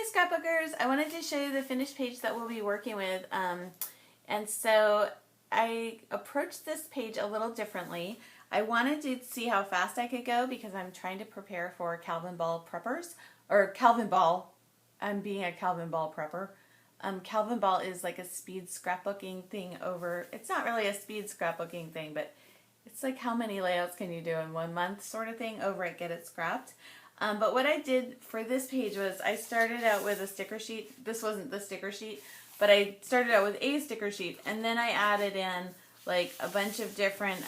Hi scrapbookers! I wanted to show you the finished page that we'll be working with. And so I approached this page a little differently. I wanted to see how fast I could go because I'm trying to prepare for Calvinball preppers, or Calvinball. I'm being a Calvinball prepper. Calvinball is like a speed scrapbooking thing over, it's not really a speed scrapbooking thing, but it's like how many layouts can you do in 1 month sort of thing over at Get It Scrapped. But what I did for this page was I started out with a sticker sheet. This wasn't the sticker sheet, but I started out with a sticker sheet, and then I added in like a bunch of different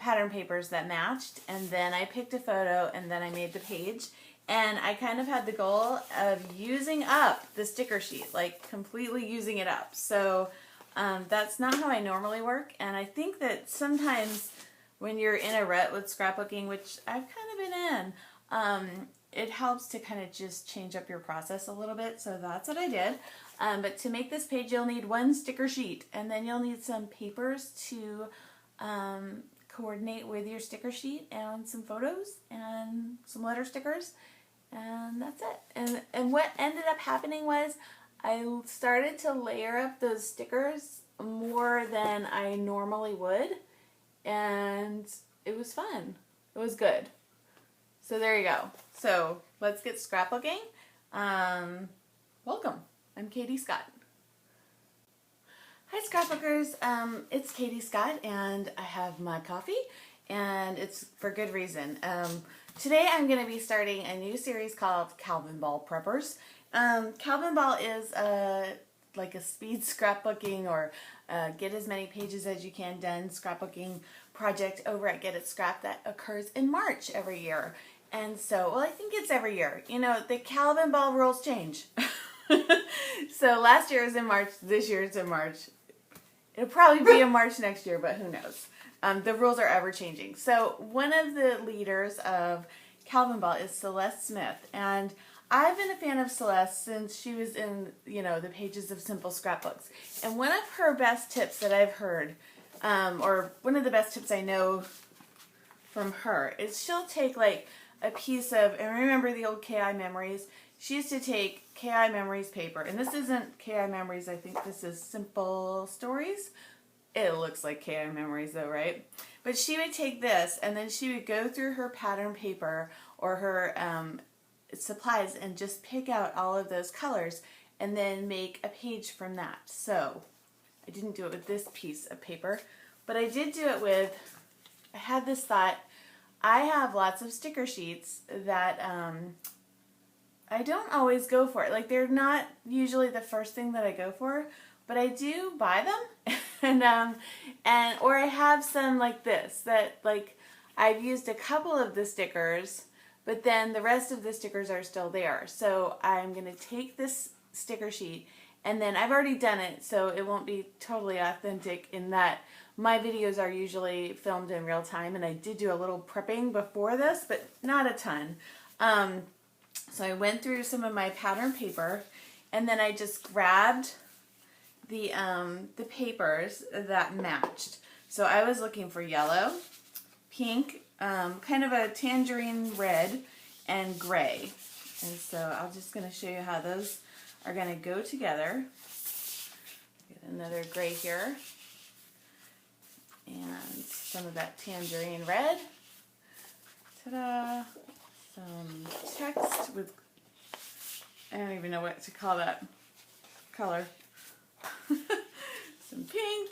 pattern papers that matched, and then I picked a photo, and then I made the page. And I kind of had the goal of using up the sticker sheet, like completely using it up. So that's not how I normally work, and I think that sometimes when you're in a rut with scrapbooking, which I've kind of been in, it helps to kind of just change up your process a little bit. So that's what I did. But to make this page, you'll need one sticker sheet, and then you'll need some papers to coordinate with your sticker sheet, and some photos and some letter stickers, and that's it. And what ended up happening was I started to layer up those stickers more than I normally would, and it was fun. It was good. So there you go. So let's get scrapbooking. Welcome. I'm Katie Scott. Hi scrapbookers. It's Katie Scott, and I have my coffee, and it's for good reason. Today I'm going to be starting a new series called Calvinball Preppers. Calvinball is like a speed scrapbooking or get as many pages as you can done scrapbooking project over at Get It Scrapped that occurs in March every year. And so, well, I think it's every year. You know, the Calvinball rules change. So last year was in March, this year it's in March. It'll probably be in March next year, but who knows. The rules are ever changing. So one of the leaders of Calvinball is Celeste Smith, and I've been a fan of Celeste since she was in, you know, the pages of Simple Scrapbooks. And one of her best tips that I've heard, or one of the best tips I know from her, is she'll take like a piece of, and remember the old KI Memories? She used to take KI Memories paper, and this isn't KI Memories, I think this is Simple Stories. It looks like KI Memories though, right? But she would take this, and then she would go through her pattern paper or her supplies and just pick out all of those colors and then make a page from that. So I didn't do it with this piece of paper, but I did do it with, I had this thought, I have lots of sticker sheets that I don't always go for it. Like, they're not usually the first thing that I go for, but I do buy them. and or I have some like this that like I've used a couple of the stickers, but then the rest of the stickers are still there. So I'm going to take this sticker sheet, and then I've already done it, so it won't be totally authentic in that my videos are usually filmed in real time, and I did do a little prepping before this, but not a ton. So I went through some of my pattern paper, and then I just grabbed the papers that matched. So I was looking for yellow, pink, kind of a tangerine red, and gray. And so I'm just going to show you how those are going to go together. Get another gray here. And some of that tangerine red. Ta-da! Some text with, I don't even know what to call that color. Some pink.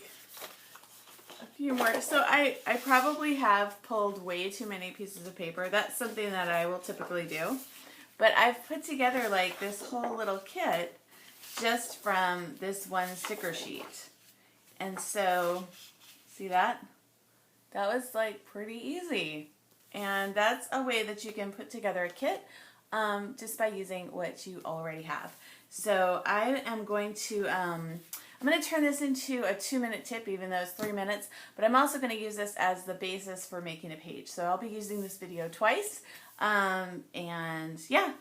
A few more. So I probably have pulled way too many pieces of paper. That's something that I will typically do. But I've put together like this whole little kit just from this one sticker sheet. And so, see that? That was like pretty easy. And that's a way that you can put together a kit just by using what you already have. So I am going to, I'm going to turn this into a 2-minute tip, even though it's 3 minutes, but I'm also going to use this as the basis for making a page. So I'll be using this video twice. And yeah,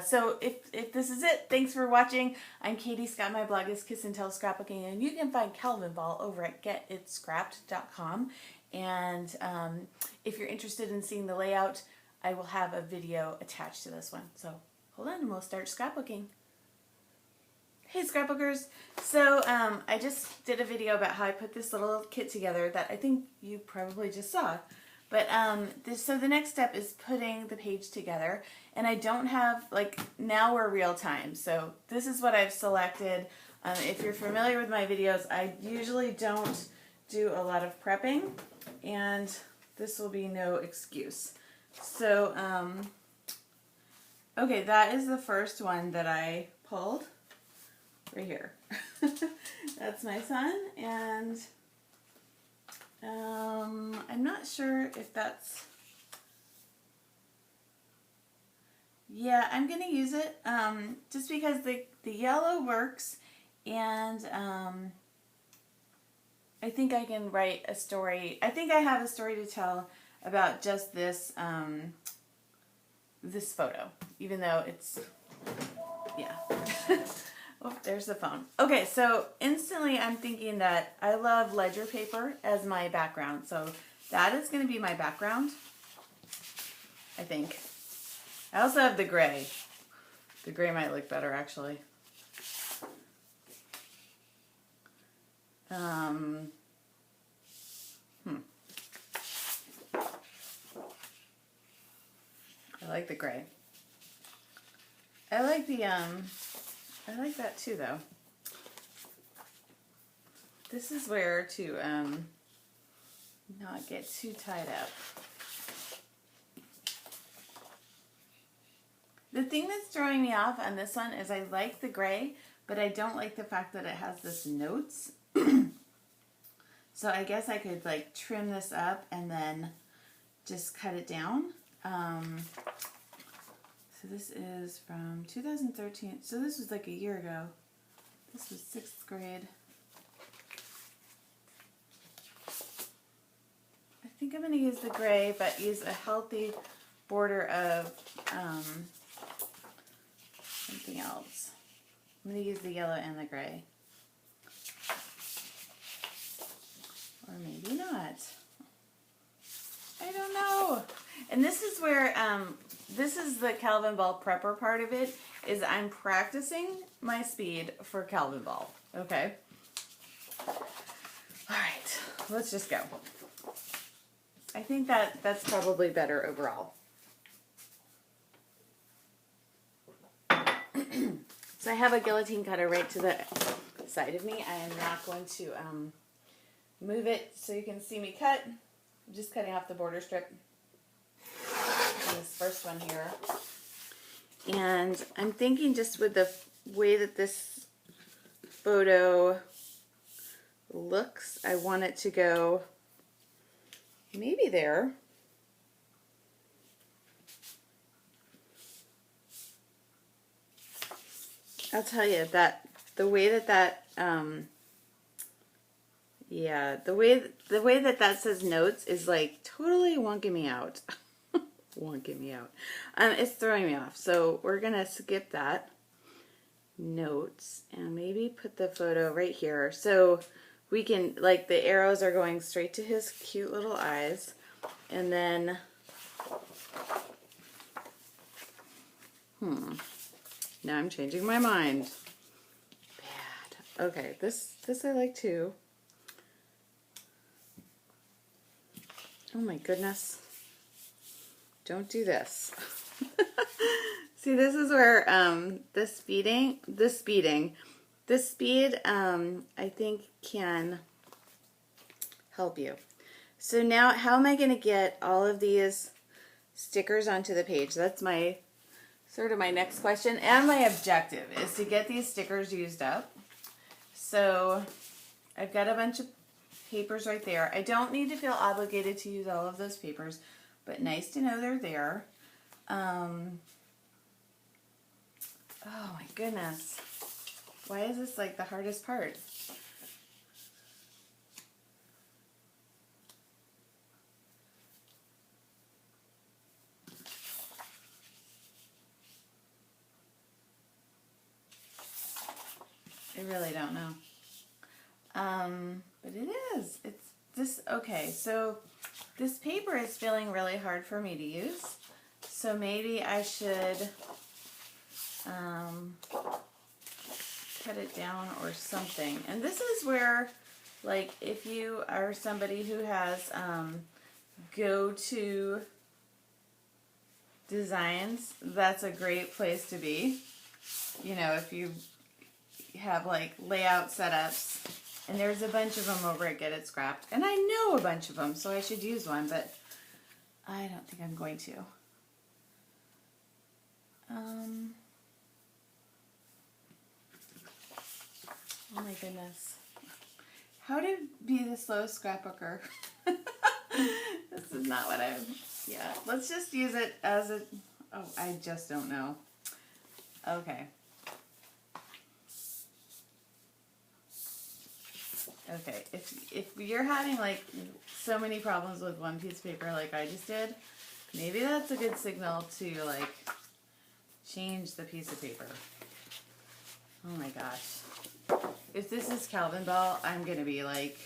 so if this is it, thanks for watching. I'm Katie Scott. My blog is Kiss and Tell Scrapbooking, and you can find Calvinball over at getitscrapped.com. And if you're interested in seeing the layout, I will have a video attached to this one. So hold on and we'll start scrapbooking. Hey scrapbookers! So I just did a video about how I put this little kit together that I think you probably just saw. But so the next step is putting the page together, and I don't have, like, now we're real time. So this is what I've selected. If you're familiar with my videos, I usually don't do a lot of prepping, and this will be no excuse. So, okay, that is the first one that I pulled. Right here. That's my son, and I'm not sure if that's, yeah, I'm going to use it just because the yellow works, and I think I can write a story. I think I have a story to tell about just this, this photo, even though it's, yeah. Oh, there's the phone. Okay, so instantly I'm thinking that I love ledger paper as my background. So that is going to be my background, I think. I also have the gray. The gray might look better, actually. I like the gray. I like the, I like that too, though. This is where to not get too tied up. The thing that's throwing me off on this one is I like the gray, but I don't like the fact that it has this notes. So I guess I could, like, trim this up and then just cut it down. So this is from 2013. So this was like a year ago. This was 6th grade. I think I'm going to use the gray, but use a healthy border of something else. I'm going to use the yellow and the gray. Or maybe not. I don't know. And this is where, this is the Calvinball prepper part of it, is I'm practicing my speed for Calvinball. Okay? Alright, let's just go. I think that's probably better overall. So I have a guillotine cutter right to the side of me. I am not going to move it so you can see me cut. I'm just cutting off the border strip. This first one here. And I'm thinking just with the way that this photo looks, I want it to go maybe there. I'll tell you that the way that yeah, the way that says notes is like totally wonking me out. Wonking me out. It's throwing me off. So we're gonna skip that. Notes, and maybe put the photo right here. So we can, like, the arrows are going straight to his cute little eyes. And then, now I'm changing my mind. Bad. Okay, this I like too. Oh my goodness. Don't do this. See, this is where the speed, I think can help you. So now, how am I going to get all of these stickers onto the page? That's my sort of my next question, and my objective is to get these stickers used up. So I've got a bunch of papers right there. I don't need to feel obligated to use all of those papers, but nice to know they're there. Oh my goodness. Why is this like the hardest part? I really don't know. But it is. It's this, okay, so this paper is feeling really hard for me to use. So maybe I should cut it down or something. And this is where, like, if you are somebody who has go-to designs, that's a great place to be. You know, if you have like layout setups, and there's a bunch of them over at Get It Scrapped, and I know a bunch of them, so I should use one, but I don't think I'm going to. Oh my goodness. How to be the slowest scrapbooker. This is not what I'm, yeah. Let's just use it as a, oh, I just don't know. Okay. Okay, if you're having like so many problems with one piece of paper like I just did, maybe that's a good signal to like change the piece of paper. Oh my gosh. If this is Calvinball, I'm gonna be like,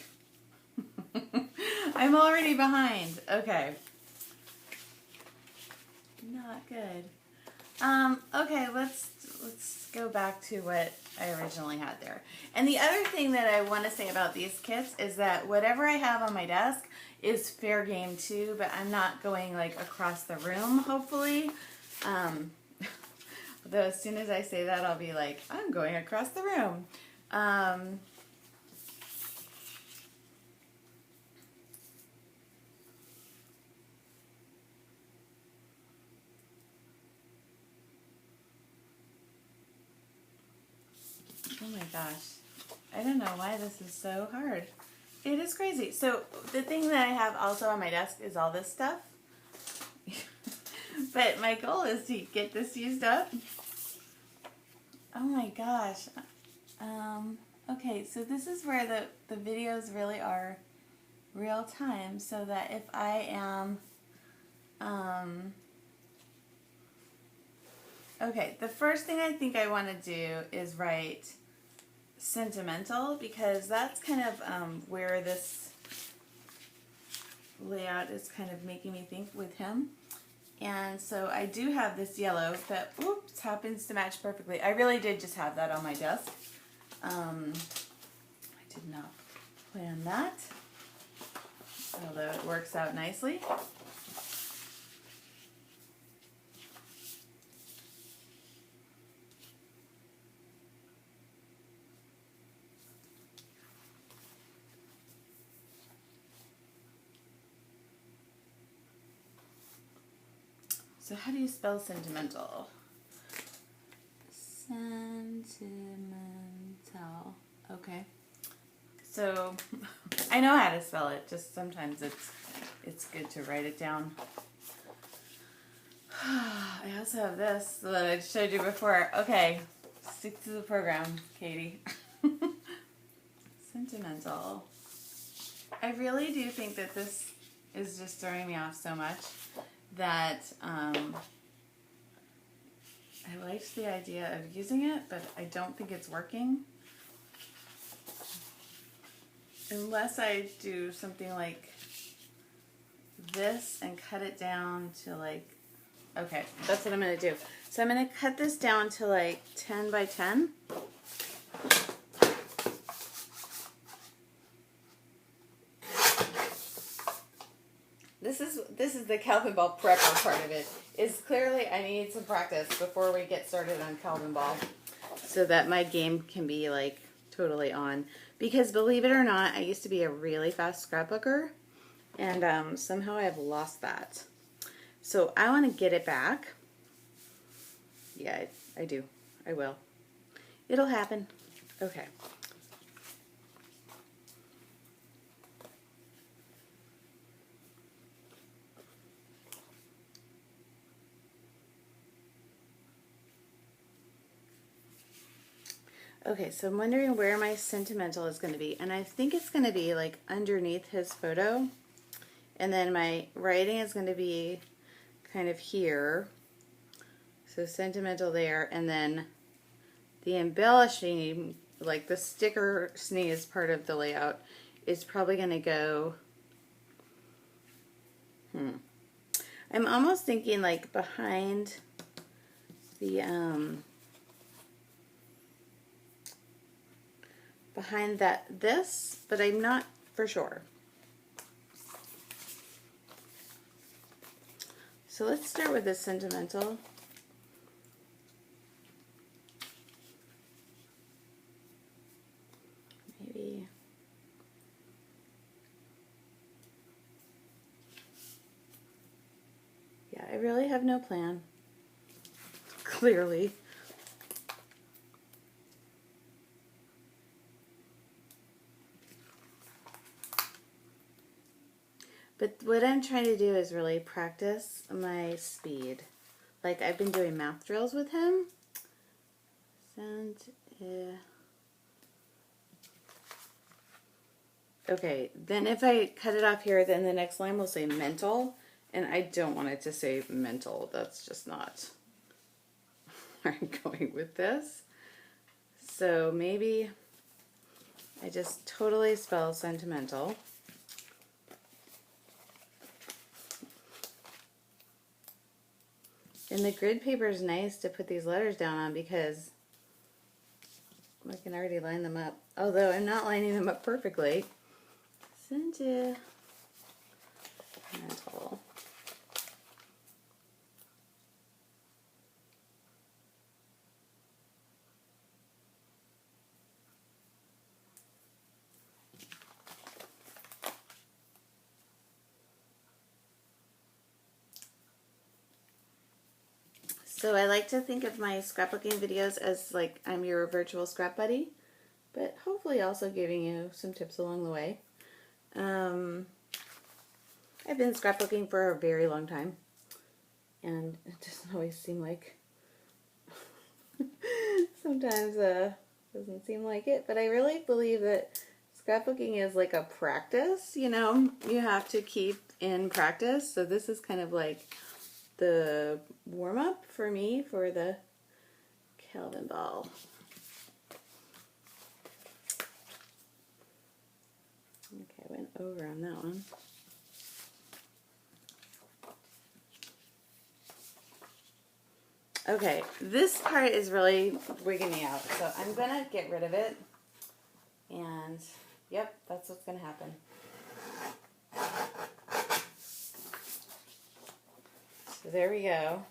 I'm already behind. Okay. Not good. Okay, let's go back to what I originally had there. And the other thing that I want to say about these kits is that whatever I have on my desk is fair game too, but I'm not going like across the room, hopefully. Although as soon as I say that, I'll be like, I'm going across the room. Oh my gosh. I don't know why this is so hard. It is crazy. So the thing that I have also on my desk is all this stuff. But my goal is to get this used up. Oh my gosh. Okay, so this is where the videos really are real time, so that if I am okay, the first thing I think I want to do is write Sentimental, because that's kind of where this layout is kind of making me think with him. And so I do have this yellow that, oops, happens to match perfectly. I really did just have that on my desk. I did not plan that, although it works out nicely. So how do you spell sentimental? Sentimental. Okay. So I know how to spell it, just sometimes it's good to write it down. I also have this that I showed you before. Okay, stick to the program, Katie. Sentimental. I really do think that this is just throwing me off so much that I liked the idea of using it, but I don't think it's working. Unless I do something like this and cut it down to like, okay, that's what I'm going to do. So I'm going to cut this down to like 10 by 10. This is the Calvinball prepper part of it. Is clearly I need some practice before we get started on Calvinball, so that my game can be like totally on. Because believe it or not, I used to be a really fast scrapbooker, and somehow I have lost that. So I want to get it back. Yeah, I do. I will. It'll happen. Okay. Okay, so I'm wondering where my sentimental is going to be. And I think it's going to be like underneath his photo. And then my writing is going to be kind of here. So sentimental there. And then the embellishing, like the sticker sneeze part of the layout, is probably going to go... I'm almost thinking like behind the behind this, but I'm not for sure. So let's start with the Sentimental. Maybe. Yeah, I really have no plan. Clearly. But what I'm trying to do is really practice my speed. Like I've been doing math drills with him. Okay, then if I cut it off here, then the next line will say mental. And I don't want it to say mental. That's just not where I'm going with this. So maybe I just totally spell sentimental. And the grid paper is nice to put these letters down on because I can already line them up. Although I'm not lining them up perfectly. Sentimental. So I like to think of my scrapbooking videos as like I'm your virtual scrap buddy, but hopefully also giving you some tips along the way. I've been scrapbooking for a very long time, and it doesn't always seem like, sometimes doesn't seem like it, but I really believe that scrapbooking is like a practice, you know, you have to keep in practice. So this is kind of like the warm-up for me for the Calvinball. Okay, I went over on that one. Okay, this part is really wigging me out, so I'm gonna get rid of it. And yep, that's what's gonna happen. So there we go.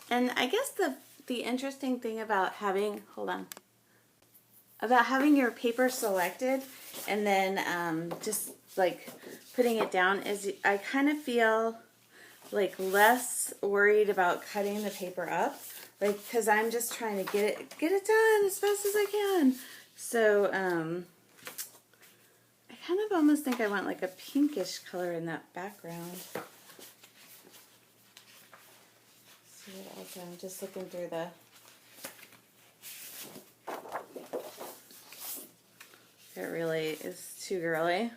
And I guess the interesting thing about having, about having your paper selected and then just like putting it down is I kind of feel like less worried about cutting the paper up, like because I'm just trying to get it done as fast as I can. So I kind of almost think I want like a pinkish color in that background. See what else? I'm just looking through the. It really is too girly.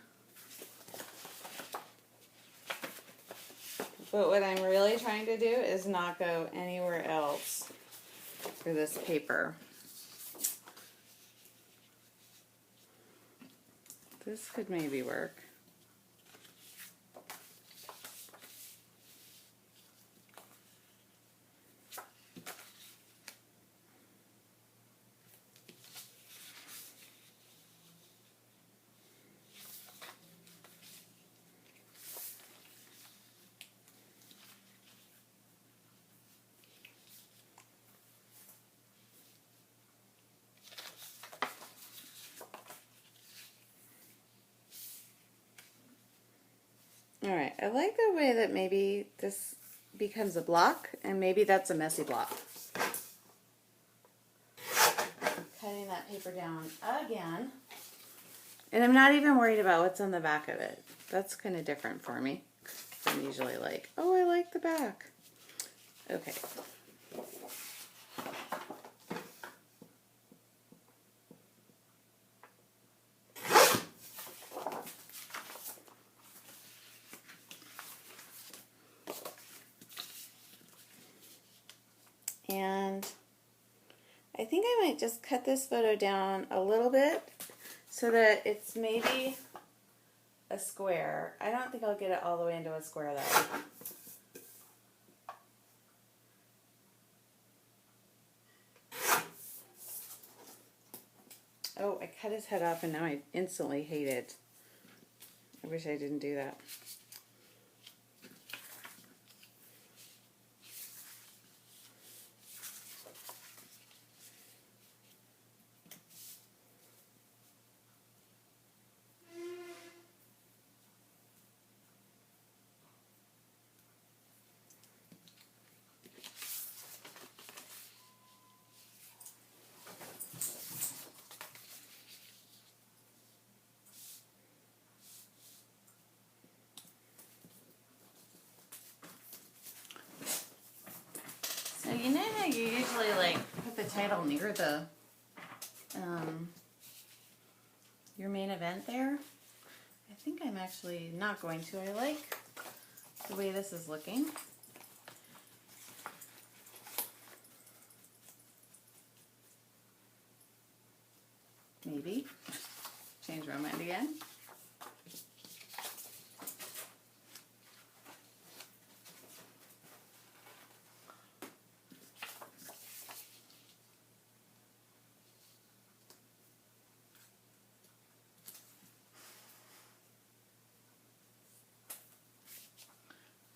But what I'm really trying to do is not go anywhere else for this paper. This could maybe work. Alright, I like the way that maybe this becomes a block, and maybe that's a messy block. Cutting that paper down again. And I'm not even worried about what's on the back of it. That's kind of different for me. I'm usually like, oh, I like the back. Okay. And I think I might just cut this photo down a little bit so that it's maybe a square. I don't think I'll get it all the way into a square though. Oh, I cut his head off and now I instantly hate it. I wish I didn't do that. So you know how you usually like put the title near the your main event there? I think I'm actually not going to. I like the way this is looking. Maybe. Change my mind again.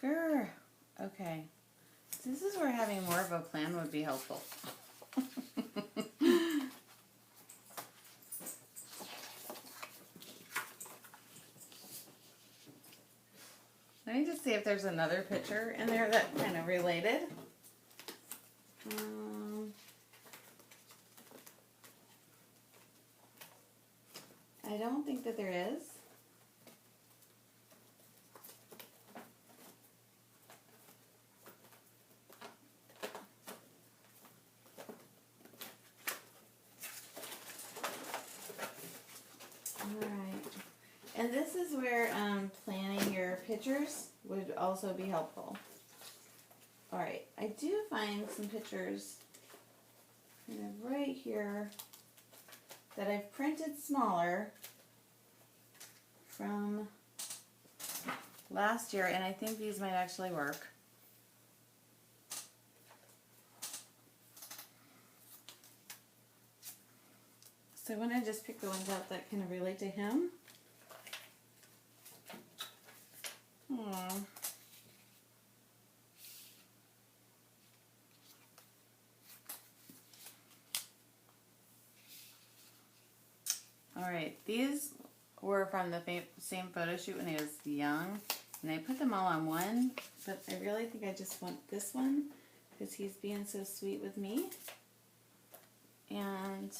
Grr. Okay. This is where having more of a plan would be helpful. Let me just see if there's another picture in there that kind of related. I don't think that there is. And this is where planning your pictures would also be helpful. Alright, I do find some pictures kind of right here that I've printed smaller from last year, and I think these might actually work. So I want to just pick the ones out that kind of relate to him. Aww. Alright, these were from the same photo shoot when he was young, and I put them all on one, but I really think I just want this one because he's being so sweet with me. And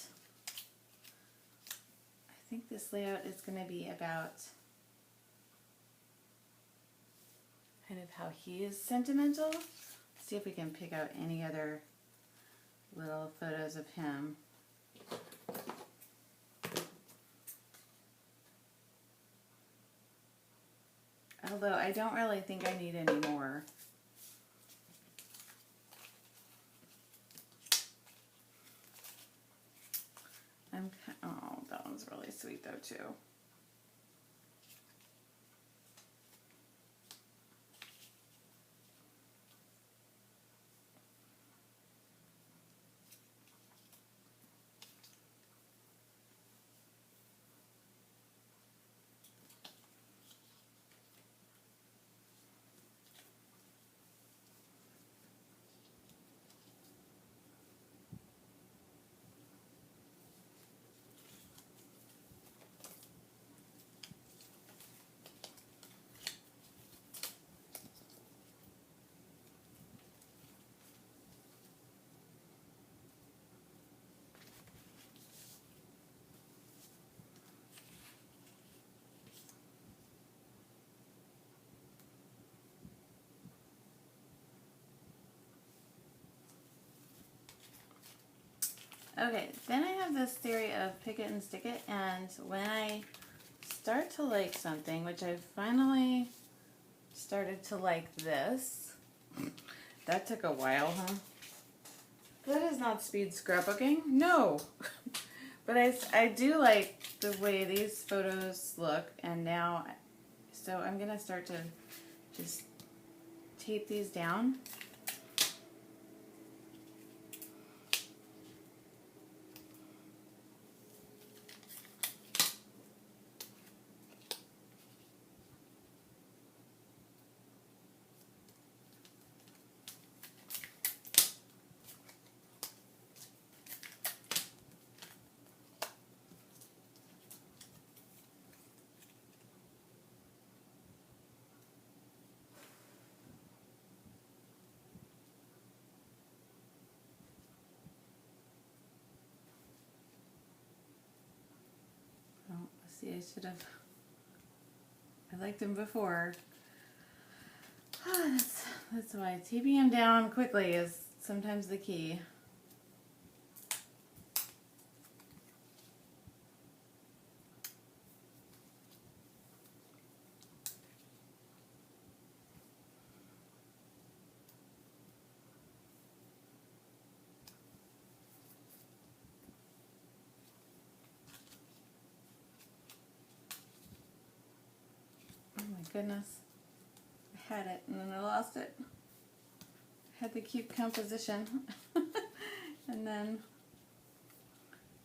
I think this layout is going to be about kind of how he is sentimental. Let's see if we can pick out any other little photos of him. Although I don't really think I need any more. Oh, that one's really sweet though too. Okay, then I have this theory of pick it and stick it, and when I start to like something, which I've finally started to like this, that took a while, huh? That is not speed scrapbooking. No. But I do like the way these photos look, and now, so I'm going to start to just tape these down. Oh, see, I should have, I liked him before. That's why taping him down quickly is sometimes the key. Oh my goodness. I had it and then I lost it. I had the cute composition. And then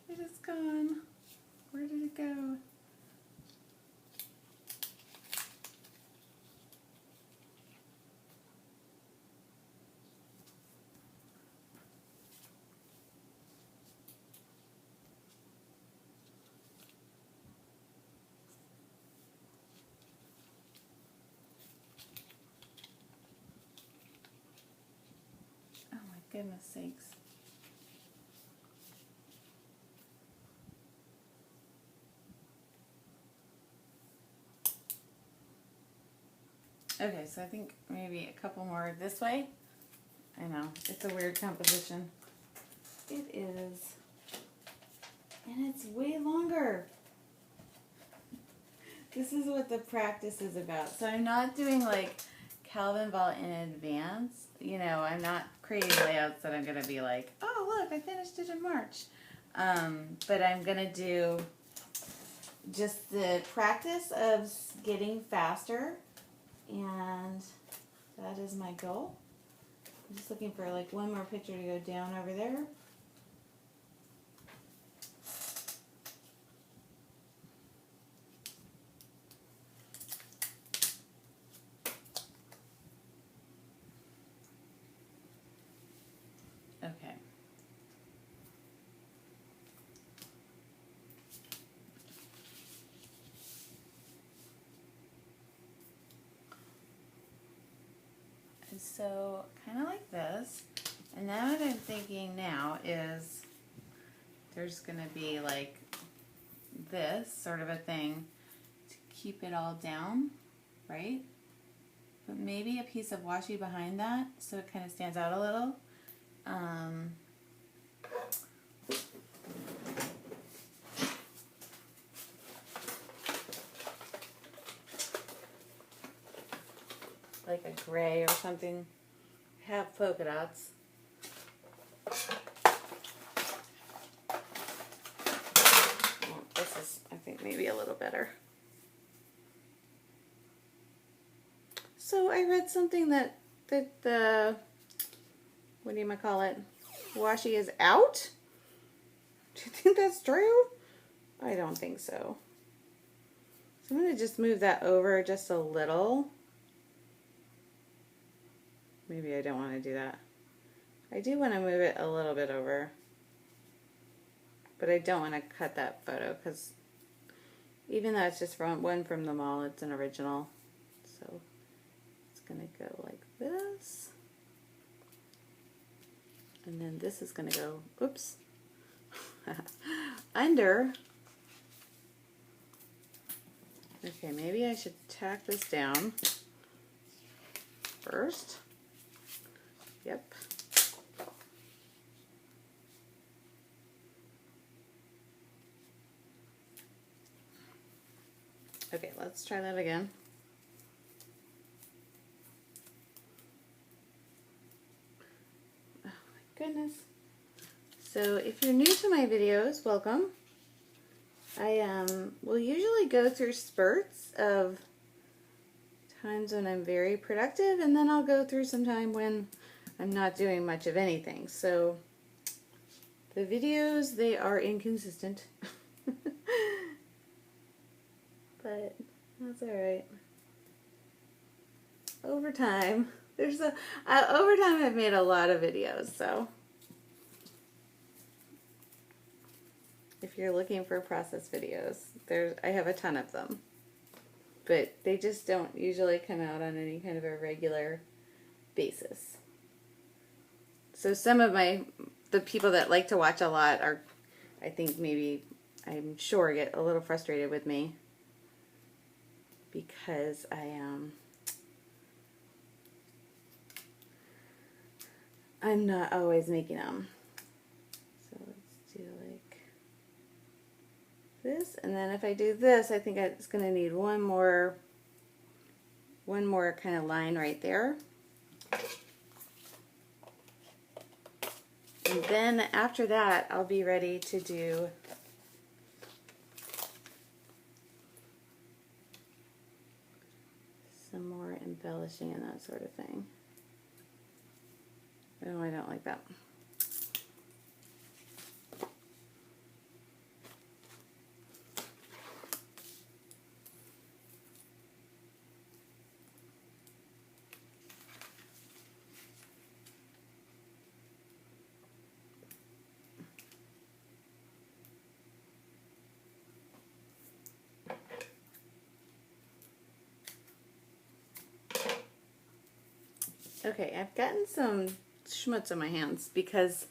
it is gone. Where did it go? Oh my goodness sakes. Okay, so I think maybe a couple more this way. I know, it's a weird composition. It is. And it's way longer. This is what the practice is about. So I'm not doing like Calvinball in advance. You know, I'm not creating layouts that I'm going to be like, oh look, I finished it in March. But I'm going to do just the practice of getting faster. And that is my goal. I'm just looking for like one more picture to go down over there. Okay. And so kind of like this. And now what I'm thinking now is there's going to be like this sort of a thing to keep it all down, right? But maybe a piece of washi behind that so it kind of stands out a little. Like a gray or something. Have polka dots. Well, this is, I think, maybe a little better. So I read something that the, what do you call it? Washi is out? Do you think that's true? I don't think so. So I'm going to just move that over just a little. Maybe I don't want to do that. I do want to move it a little bit over. But I don't want to cut that photo because even though it's just one from the mall, it's an original. So it's going to go like this. And then this is going to go, oops, under. Okay, maybe I should tack this down first. Yep. Okay, let's try that again. Oh my goodness. So if you're new to my videos, welcome. I will usually go through spurts of times when I'm very productive, and then I'll go through some time when I'm not doing much of anything. So the videos, they are inconsistent. But that's alright. Over time, I've made a lot of videos, so if you're looking for process videos, I have a ton of them. But they just don't usually come out on any kind of a regular basis. So some of the people that like to watch a lot are, I think maybe, I'm sure, get a little frustrated with me because I'm not always making them. So let's do like this, and then if I do this, I think it's going to need one more kind of line right there. And then after that, I'll be ready to do some more embellishing and that sort of thing. Oh, I don't like that. Okay, I've gotten some schmutz on my hands because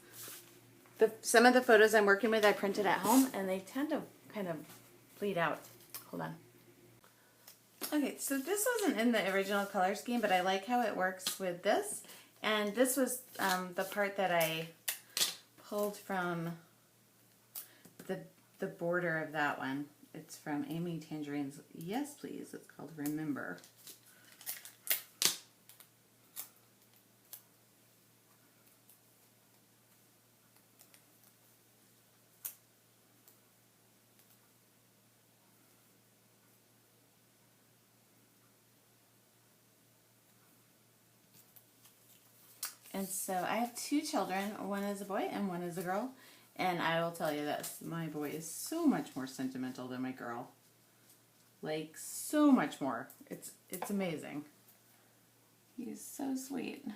some of the photos I'm working with I printed at home, and they tend to kind of bleed out. Hold on. Okay, so this wasn't in the original color scheme, but I like how it works with this. And this was the part that I pulled from the border of that one. It's from Amy Tangerine's Yes Please. It's called Remember. And so I have two children. One is a boy and one is a girl. And I will tell you this, my boy is so much more sentimental than my girl. Like, so much more. It's amazing. He's so sweet.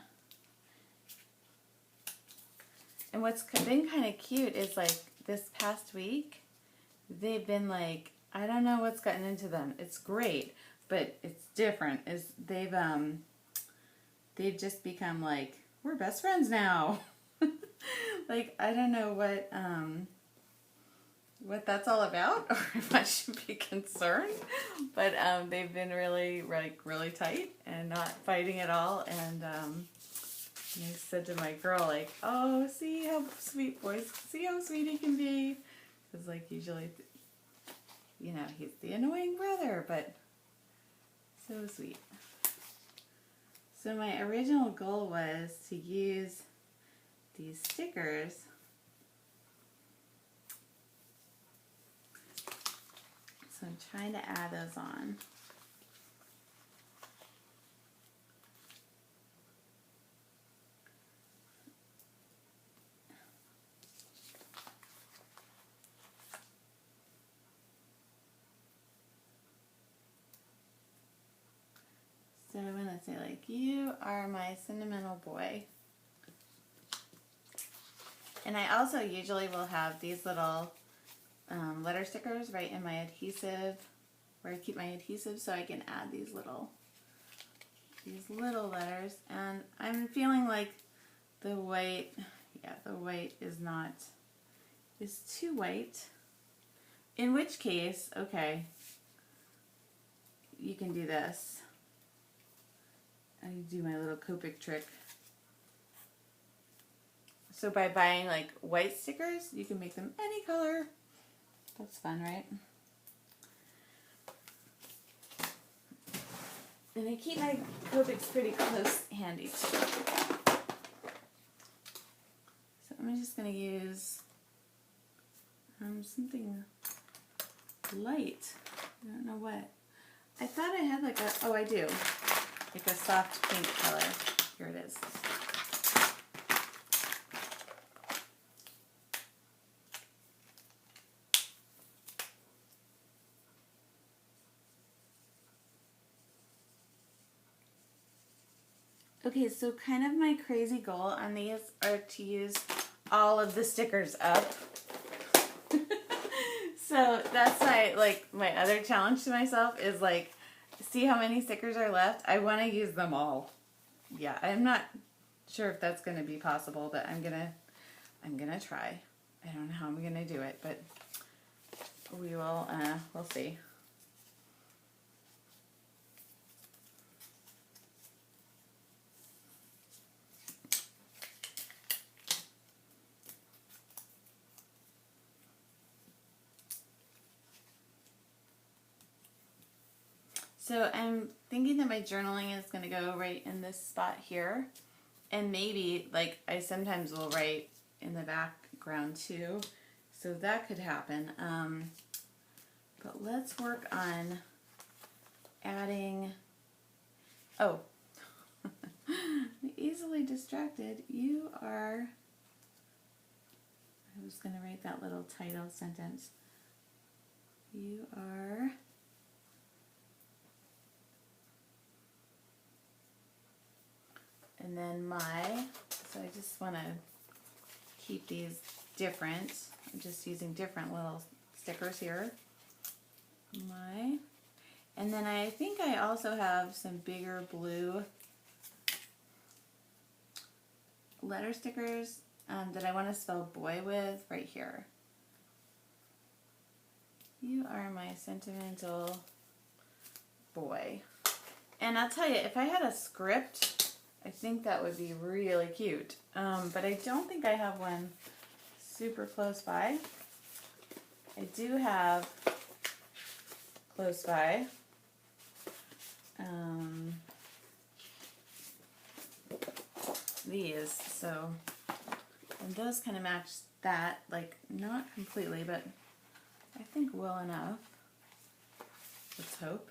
And what's been kind of cute is, like, this past week, they've been like, I don't know what's gotten into them. It's great, but it's different. They've just become like, we're best friends now. Like, I don't know what that's all about, or if I should be concerned, but they've been really tight and not fighting at all. And I said to my girl, like, oh, see how sweet he can be, because like usually, you know, he's the annoying brother, but so sweet. So my original goal was to use these stickers so I'm trying to add those on. So I'm going to say, like, you are my sentimental boy. And I also usually will have these little letter stickers right in my adhesive, where I keep my adhesive, so I can add these little letters. And I'm feeling like the white is too white. In which case, okay, you can do this. I do my little Copic trick. So by buying like white stickers, you can make them any color. That's fun, right? And I keep my Copics pretty close handy too. So I'm just going to use something light. I don't know what. I thought I had like a, oh I do, like a soft pink color. Here it is. Okay, so kind of my crazy goal on these are to use all of the stickers up. So that's my other challenge to myself is like, see how many stickers are left? I want to use them all. Yeah, I'm not sure if that's going to be possible, but I'm gonna try. I don't know how I'm gonna do it, but we will. We'll see. So I'm thinking that my journaling is going to go right in this spot here. And maybe, like, I sometimes will write in the background too. So that could happen. But let's work on adding... Oh. I'm easily distracted. You are... I was going to write that little title sentence. You are... And then so I just want to keep these different. I'm just using different little stickers here. And then I think I also have some bigger blue letter stickers that I want to spell boy with right here. You are my sentimental boy. And I'll tell you, if I had a script, I think that would be really cute. But I don't think I have one super close by. I do have close by these, so, and those kind of match that, like, not completely, but I think well enough. Let's hope.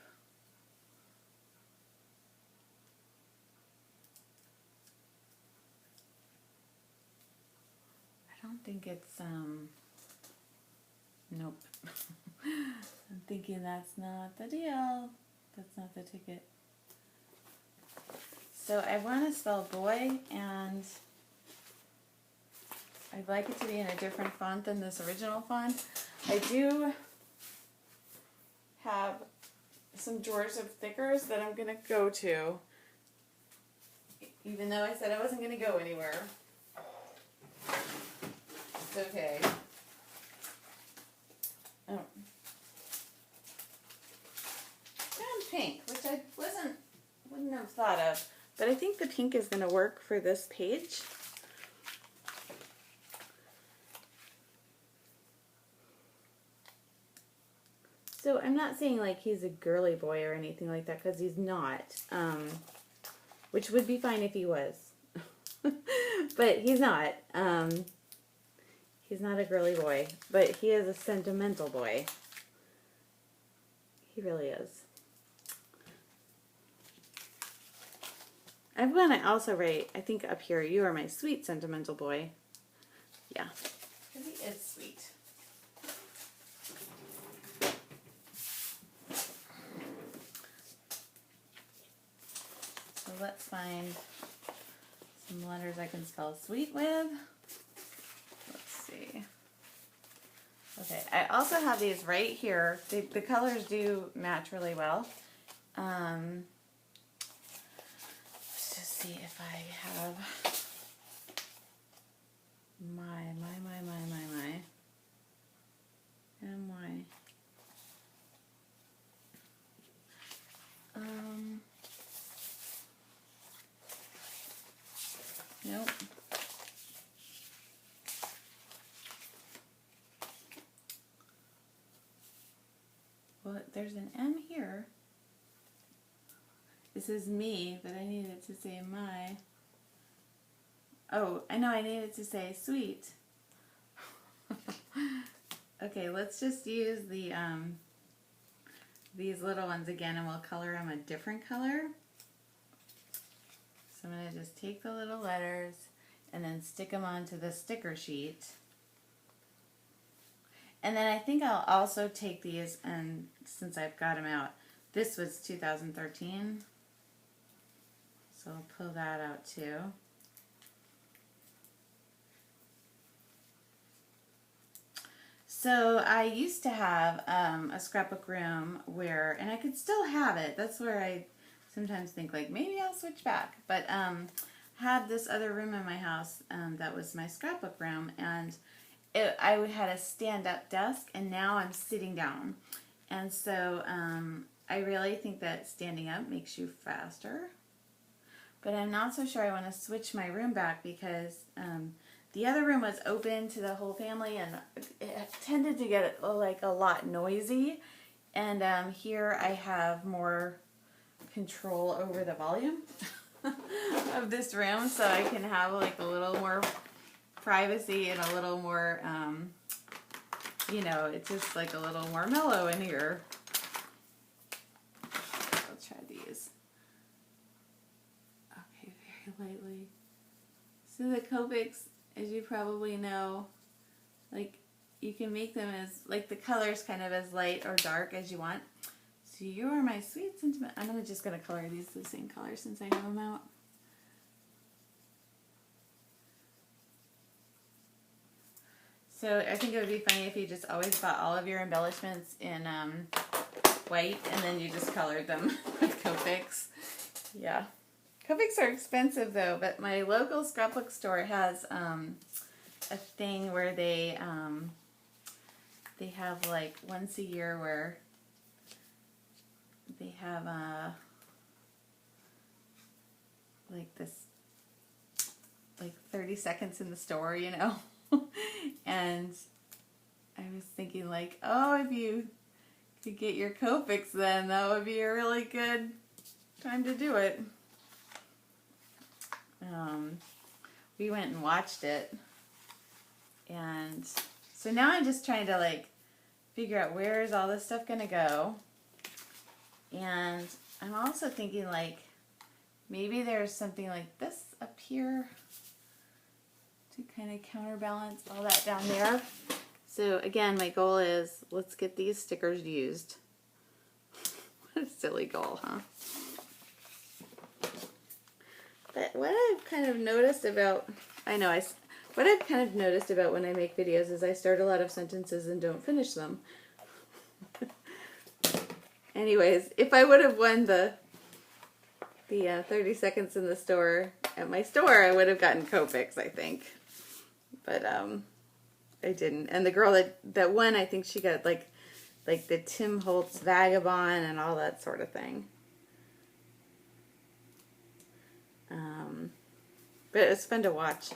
I don't think it's, nope. I'm thinking that's not the deal. That's not the ticket. So I want to spell boy, and I'd like it to be in a different font than this original font. I do have some drawers of stickers that I'm going to go to, even though I said I wasn't going to go anywhere. It's okay. Oh. Found pink, which I wouldn't have thought of, but I think the pink is going to work for this page. So I'm not saying like he's a girly boy or anything like that, because he's not, which would be fine if he was, but he's not. He's not a girly boy, but he is a sentimental boy. He really is. I'm going to also write, I think up here, you are my sweet sentimental boy. Yeah, because he is sweet. So let's find some letters I can spell sweet with. Okay, I also have these right here. The colors do match really well. Let's just see if I have my. Nope. Well, there's an M here. This is me, but I needed to say my. Oh, I know I needed to say sweet. Okay, let's just use the these little ones again, and we'll color them a different color. So I'm going to just take the little letters and then stick them onto the sticker sheet. And then I think I'll also take these, and since I've got them out, this was 2013, so I'll pull that out too. So I used to have a scrapbook room where, and I could still have it, that's where I sometimes think like maybe I'll switch back, but had this other room in my house that was my scrapbook room, and I had a stand-up desk, and now I'm sitting down, and so I really think that standing up makes you faster, but I'm not so sure I want to switch my room back because the other room was open to the whole family, and it tended to get like a lot noisy, and here I have more control over the volume of this room, so I can have like a little more privacy and a little more, you know, it's just like a little more mellow in here. I'll try these. Okay, very lightly. So the Copics, as you probably know, like you can make them as, like the colors kind of as light or dark as you want. So you are my sweet sentiment. I'm just going to color these the same color since I have them out. So I think it would be funny if you just always bought all of your embellishments in white and then you just colored them with Copics. Yeah. Copics are expensive though, but my local scrapbook store has a thing where they have like once a year where they have like this, like 30 seconds in the store, you know. And I was thinking like, oh, if you could get your Copics, then that would be a really good time to do it. We went and watched it, and so now I'm just trying to like figure out where is all this stuff gonna go. And I'm also thinking like maybe there's something like this up here to kind of counterbalance all that down there. So again, my goal is let's get these stickers used. What a silly goal, huh? But what I've kind of noticed about, what I've kind of noticed about when I make videos is I start a lot of sentences and don't finish them. Anyways, if I would have won the 30 seconds in the store at my store, I would have gotten Copics, I think. But I didn't. And the girl that won, I think she got like the Tim Holtz Vagabond and all that sort of thing. But it was fun to watch.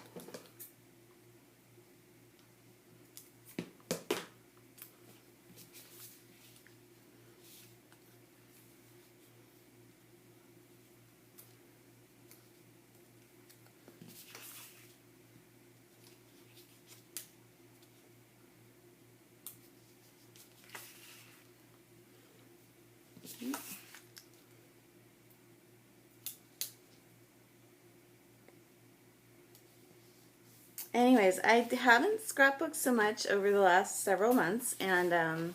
Anyways, I haven't scrapbooked so much over the last several months, and I'm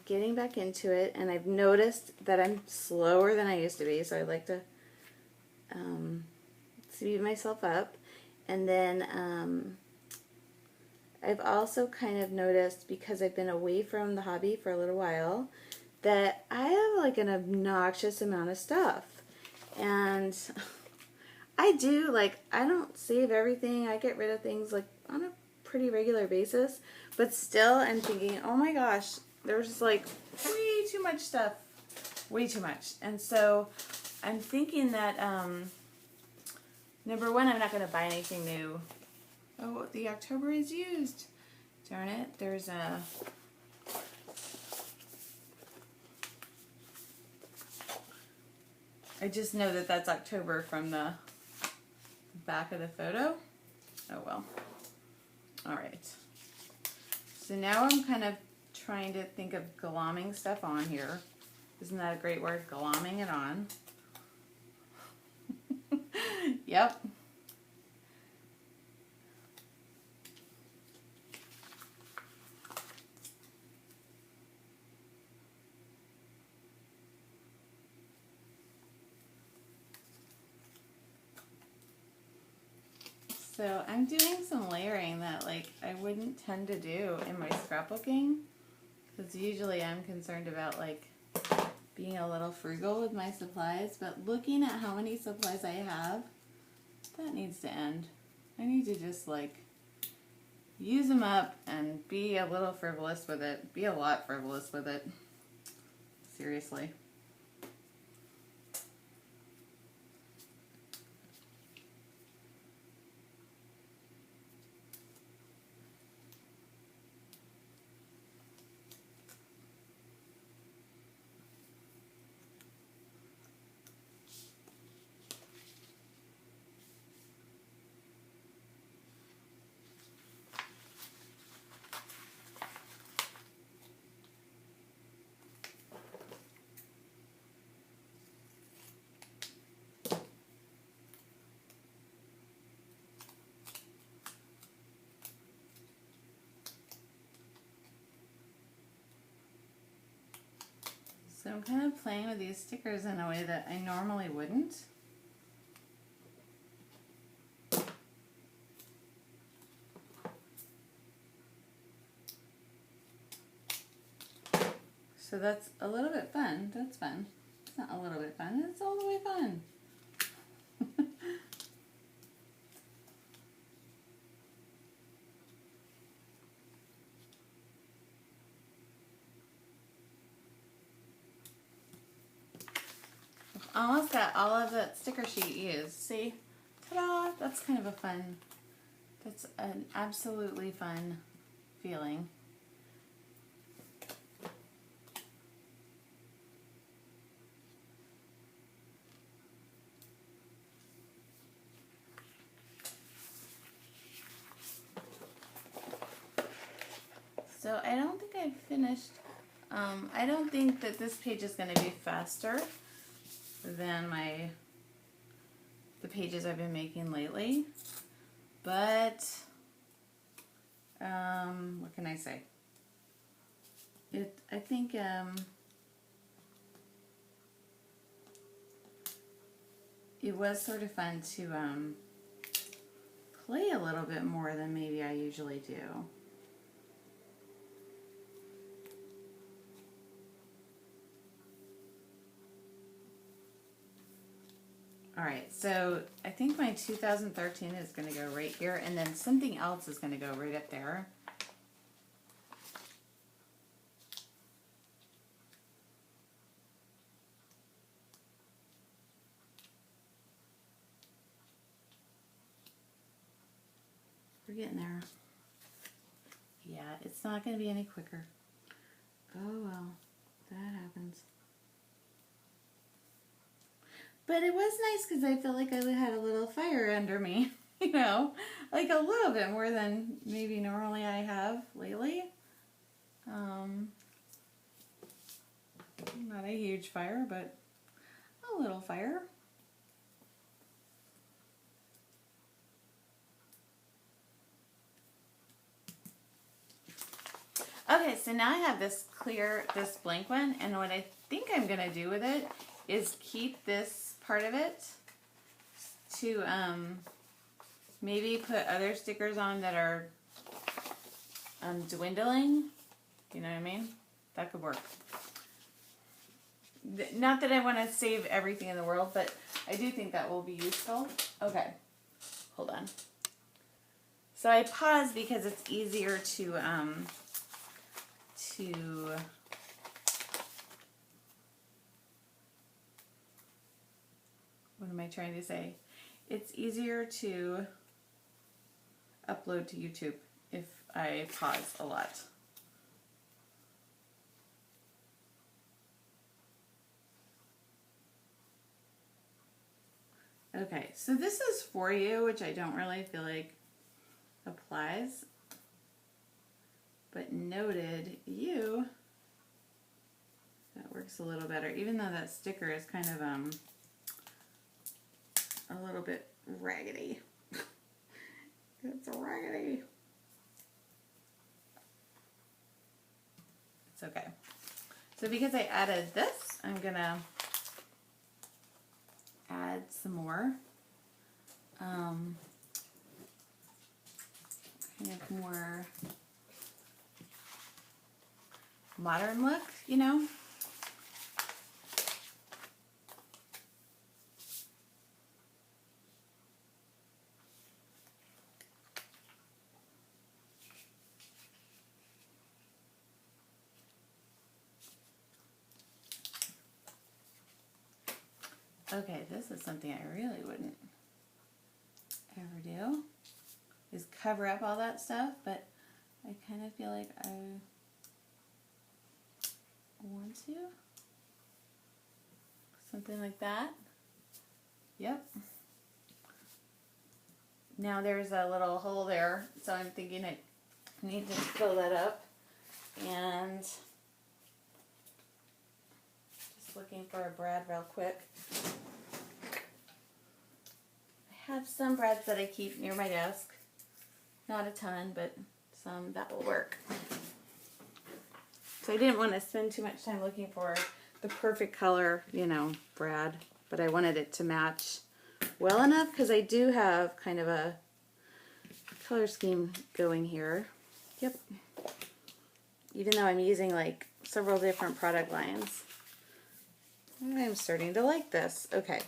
getting back into it, and I've noticed that I'm slower than I used to be, so I like to speed myself up. And then I've also kind of noticed, because I've been away from the hobby for a little while, that I have like an obnoxious amount of stuff. And I do, like, I don't save everything. I get rid of things, like, on a pretty regular basis. But still, I'm thinking, oh my gosh, there's, like, way too much stuff. Way too much. And so, I'm thinking that, number one, I'm not going to buy anything new. Oh, the October is used. Darn it. There's a... I just know that that's October from the back of the photo. Oh well. Alright. So now I'm kind of trying to think of glomming stuff on here. Isn't that a great word? Glomming it on. Yep. So I'm doing some layering that like I wouldn't tend to do in my scrapbooking, because usually I'm concerned about like being a little frugal with my supplies, but looking at how many supplies I have, that needs to end. I need to just like use them up and be a little frivolous with it, be a lot frivolous with it. Seriously. So I'm kind of playing with these stickers in a way that I normally wouldn't. So that's a little bit fun. That's fun. It's not a little bit fun, it's all the way fun. Almost got all of that sticker sheet used. See? Ta-da! That's kind of a fun, that's an absolutely fun feeling. So I don't think I've finished. I don't think that this page is going to be faster than the pages I've been making lately, but what can I say? I think it was sort of fun to play a little bit more than maybe I usually do. Alright, so I think my 2013 is going to go right here, and then something else is going to go right up there. We're getting there. Yeah, it's not going to be any quicker. Oh well, that happens. But it was nice because I felt like I had a little fire under me, you know, like a little bit more than maybe normally I have lately. Not a huge fire, but a little fire. Okay, so now I have this blank one, and what I think I'm going to do with it is keep this part of it to maybe put other stickers on that are dwindling. You know what I mean? That could work. Not that I want to save everything in the world, but I do think that will be useful. Okay, hold on. So I paused because it's easier to what am I trying to say? It's easier to upload to YouTube if I pause a lot. Okay, so this is for you, which I don't really feel like applies. but noted you. That works a little better, even though that sticker is kind of a little bit raggedy. It's raggedy. It's okay. So because I added this, I'm gonna add some more kind of more modern look, you know. Okay, this is something I really wouldn't ever do, is cover up all that stuff, but I kind of feel like I want to. Something like that. Yep. Now there's a little hole there, so I'm thinking I need to fill that up. And just looking for a brad real quick. I have some brads that I keep near my desk. Not a ton, but some that will work. So I didn't want to spend too much time looking for the perfect color, you know, brad, but I wanted it to match well enough because I do have kind of a color scheme going here. Yep. Even though I'm using like several different product lines. I'm starting to like this. Okay.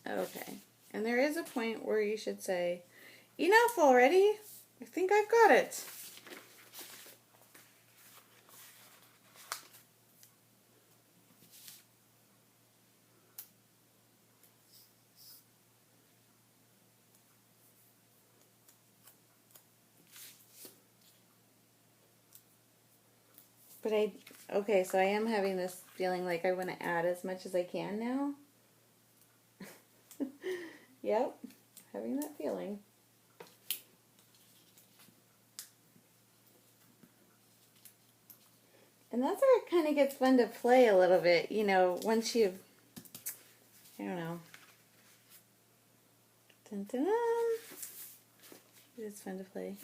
Okay, and there is a point where you should say, enough already, I think I've got it. But okay, so I am having this feeling like I want to add as much as I can now. Yep, having that feeling. And that's where it kind of gets fun to play a little bit, you know, once you've, I don't know. Dun, dun, dun. It's fun to play.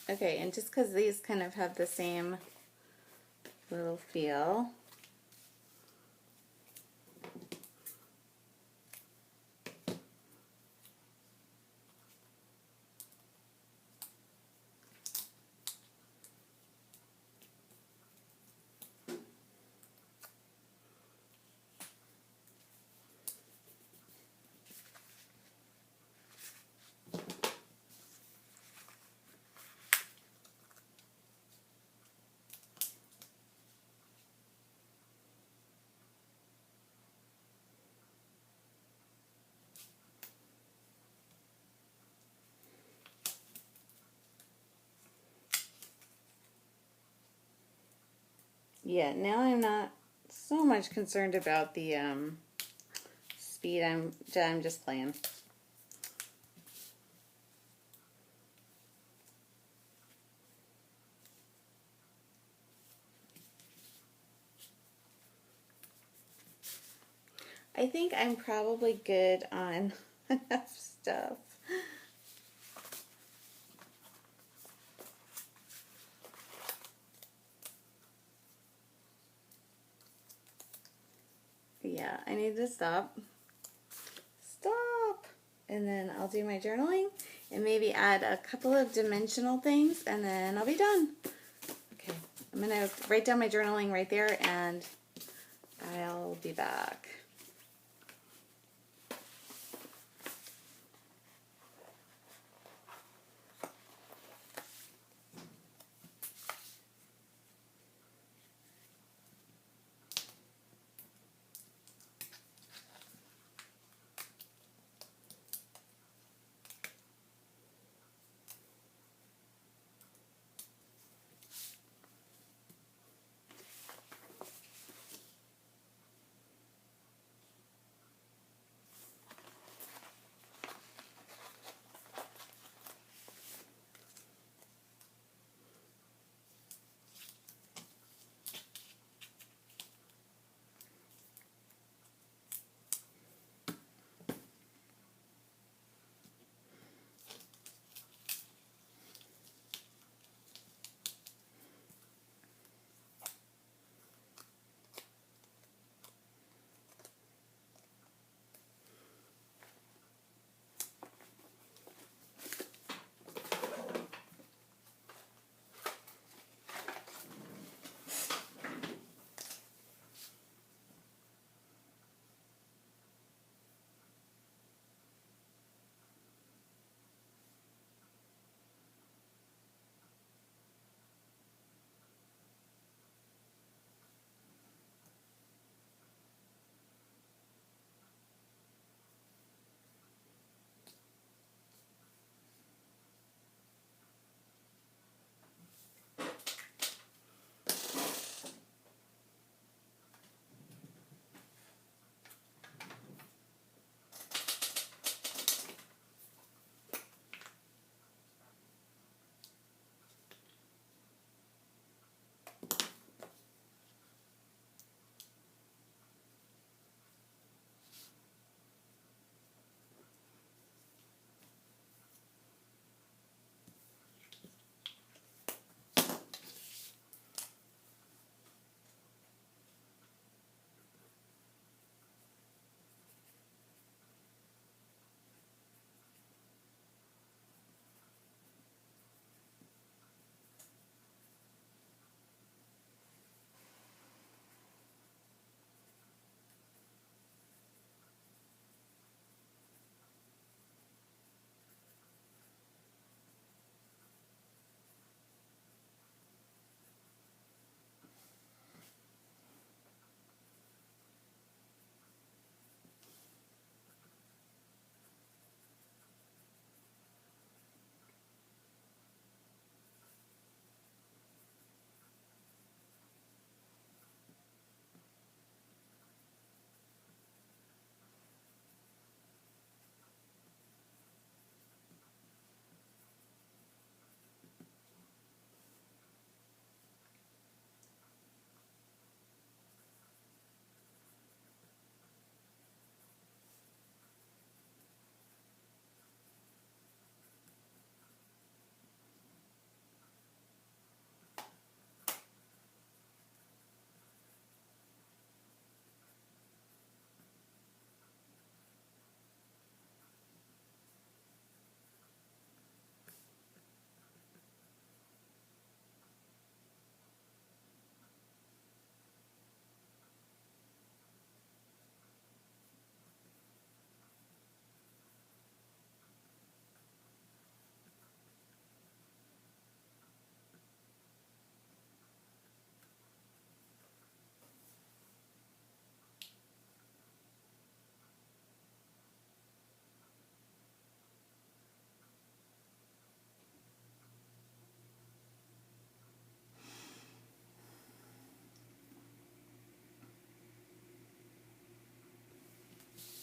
Okay, and just because these kind of have the same little feel. Yeah, now I'm not so much concerned about the speed. I'm just playing. I think I'm probably good on enough stuff. Yeah, I need to stop. Stop! And then I'll do my journaling and maybe add a couple of dimensional things and then I'll be done. Okay, I'm going to write down my journaling right there and I'll be back.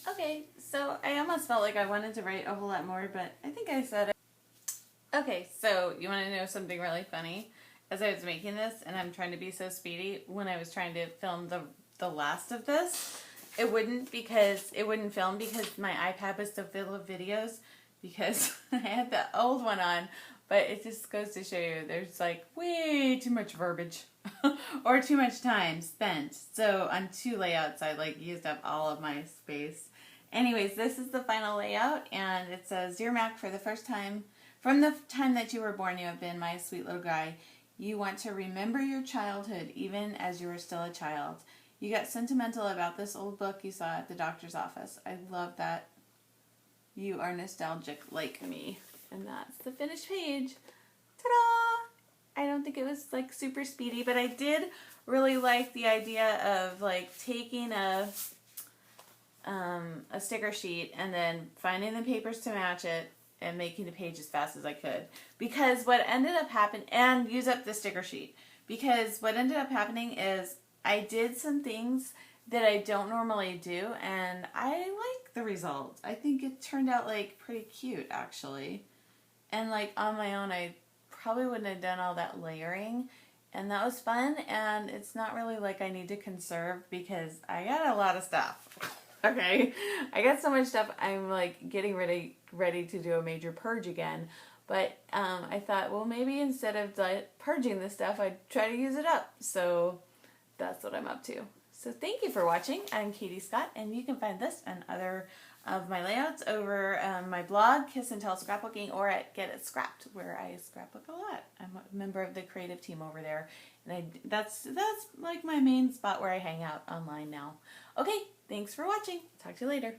Okay, so I almost felt like I wanted to write a whole lot more, but I think I said it. Okay, so you want to know something really funny? As I was making this, and I'm trying to be so speedy, when I was trying to film the last of this, it wouldn't film because my iPad was so filled with videos because I had the old one on, but it just goes to show you there's like way too much verbiage or too much time spent. So on 2 layouts, I like used up all of my space. Anyways, this is the final layout, and it says, "Dear Mac, for the first time, from the time that you were born, you have been my sweet little guy. You want to remember your childhood, even as you were still a child. You got sentimental about this old book you saw at the doctor's office. I love that you are nostalgic like me." And that's the finished page. Ta-da! I don't think it was like super speedy, but I did really like the idea of like taking a sticker sheet and then finding the papers to match it and making the page as fast as I could. Because what ended up happening, and use up the sticker sheet, because what ended up happening is I did some things that I don't normally do, and I like the result. I think it turned out like pretty cute actually. And like on my own, I probably wouldn't have done all that layering, and that was fun. And it's not really like I need to conserve because I got a lot of stuff. Okay, I got so much stuff. I'm like getting ready to do a major purge again. But I thought, well, maybe instead of like purging this stuff, I'd try to use it up. So that's what I'm up to. So thank you for watching. I'm Katie Scott, and you can find this and other of my layouts over my blog, Kiss and Tell Scrapbooking, or at Get It Scrapped, where I scrapbook a lot. I'm a member of the creative team over there, and that's like my main spot where I hang out online now. Okay, thanks for watching. Talk to you later.